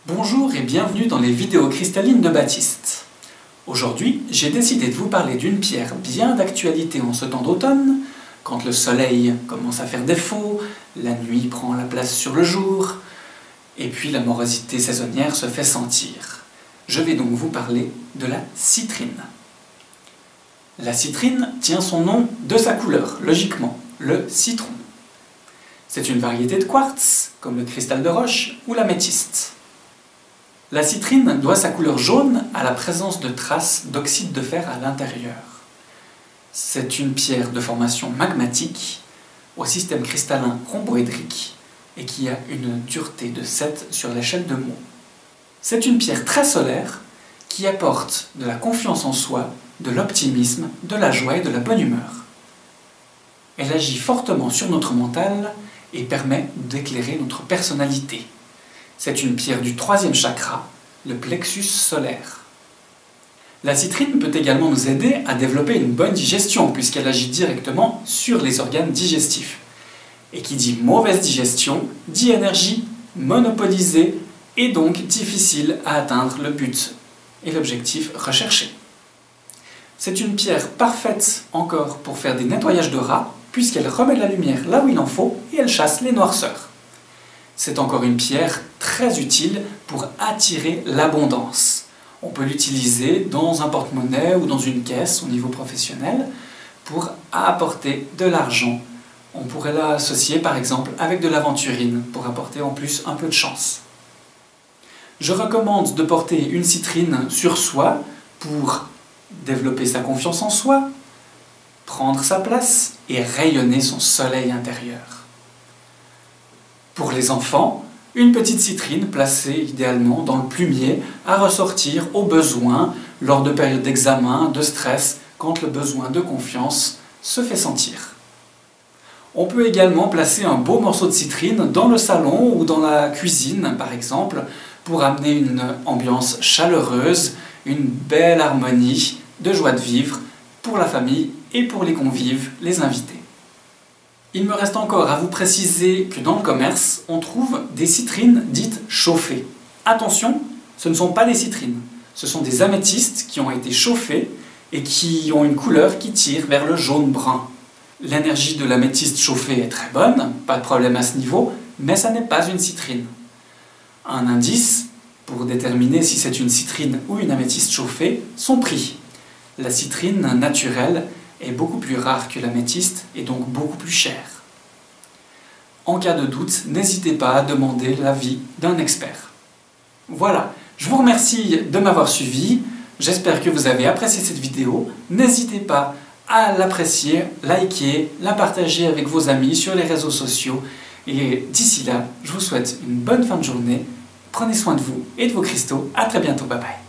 Bonjour et bienvenue dans les vidéos cristallines de Baptiste. Aujourd'hui, j'ai décidé de vous parler d'une pierre bien d'actualité en ce temps d'automne, quand le soleil commence à faire défaut, la nuit prend la place sur le jour, et puis la morosité saisonnière se fait sentir. Je vais donc vous parler de la citrine. La citrine tient son nom de sa couleur, logiquement, le citron. C'est une variété de quartz, comme le cristal de roche ou l'améthyste. La citrine doit sa couleur jaune à la présence de traces d'oxyde de fer à l'intérieur. C'est une pierre de formation magmatique, au système cristallin rhomboédrique, et qui a une dureté de 7 sur l'échelle de Mohs. C'est une pierre très solaire qui apporte de la confiance en soi, de l'optimisme, de la joie et de la bonne humeur. Elle agit fortement sur notre mental et permet d'éclairer notre personnalité. C'est une pierre du 3e chakra, le plexus solaire. La citrine peut également nous aider à développer une bonne digestion puisqu'elle agit directement sur les organes digestifs. Et qui dit mauvaise digestion, dit énergie monopolisée et donc difficile à atteindre le but et l'objectif recherché. C'est une pierre parfaite encore pour faire des nettoyages de rats puisqu'elle remet la lumière là où il en faut et elle chasse les noirceurs. C'est encore une pierre très utile pour attirer l'abondance. On peut l'utiliser dans un porte-monnaie ou dans une caisse au niveau professionnel pour apporter de l'argent. On pourrait l'associer par exemple avec de l'aventurine pour apporter en plus un peu de chance. Je recommande de porter une citrine sur soi pour développer sa confiance en soi, prendre sa place et rayonner son soleil intérieur. Pour les enfants, une petite citrine placée idéalement dans le plumier à ressortir au besoin lors de périodes d'examen, de stress, quand le besoin de confiance se fait sentir. On peut également placer un beau morceau de citrine dans le salon ou dans la cuisine par exemple pour amener une ambiance chaleureuse, une belle harmonie de joie de vivre pour la famille et pour les convives, les invités. Il me reste encore à vous préciser que dans le commerce, on trouve des citrines dites chauffées. Attention, ce ne sont pas des citrines, ce sont des améthystes qui ont été chauffés et qui ont une couleur qui tire vers le jaune-brun. L'énergie de l'améthyste chauffée est très bonne, pas de problème à ce niveau, mais ça n'est pas une citrine. Un indice pour déterminer si c'est une citrine ou une améthyste chauffée, son prix. La citrine naturelle est beaucoup plus rare que l'améthyste et donc beaucoup plus chère. En cas de doute, n'hésitez pas à demander l'avis d'un expert. Voilà, je vous remercie de m'avoir suivi, j'espère que vous avez apprécié cette vidéo. N'hésitez pas à l'apprécier, liker, la partager avec vos amis sur les réseaux sociaux. Et d'ici là, je vous souhaite une bonne fin de journée, prenez soin de vous et de vos cristaux, à très bientôt, bye bye.